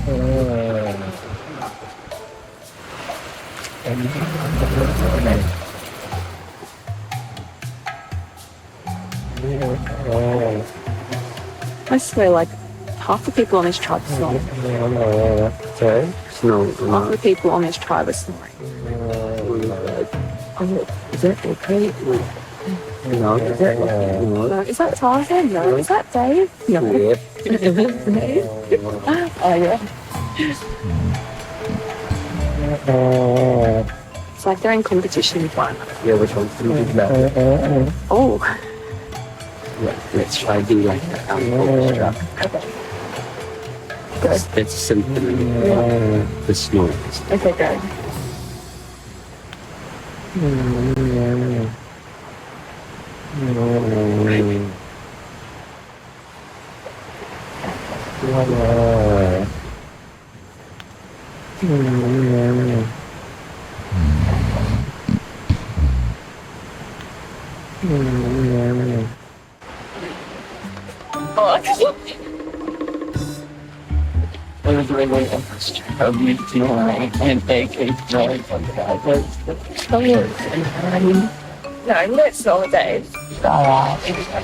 I swear, like, half the people on this tribe are snoring. Sorry? Snore. Half the people on this tribe are snoring. Is that okay? No, is that okay? No, is that Tarzan? No. Is that Dave? No. Yep. Dave? Oh, yeah. It's like they're in competition with one another. Yeah, which one's going to be better? Oh. Let's try to do like an orchestra. Okay. Go. It's Symphony. The Snore. Okay, go. It was really interesting of me snoring and they keep going on the No, you don't snore, Dave. guy.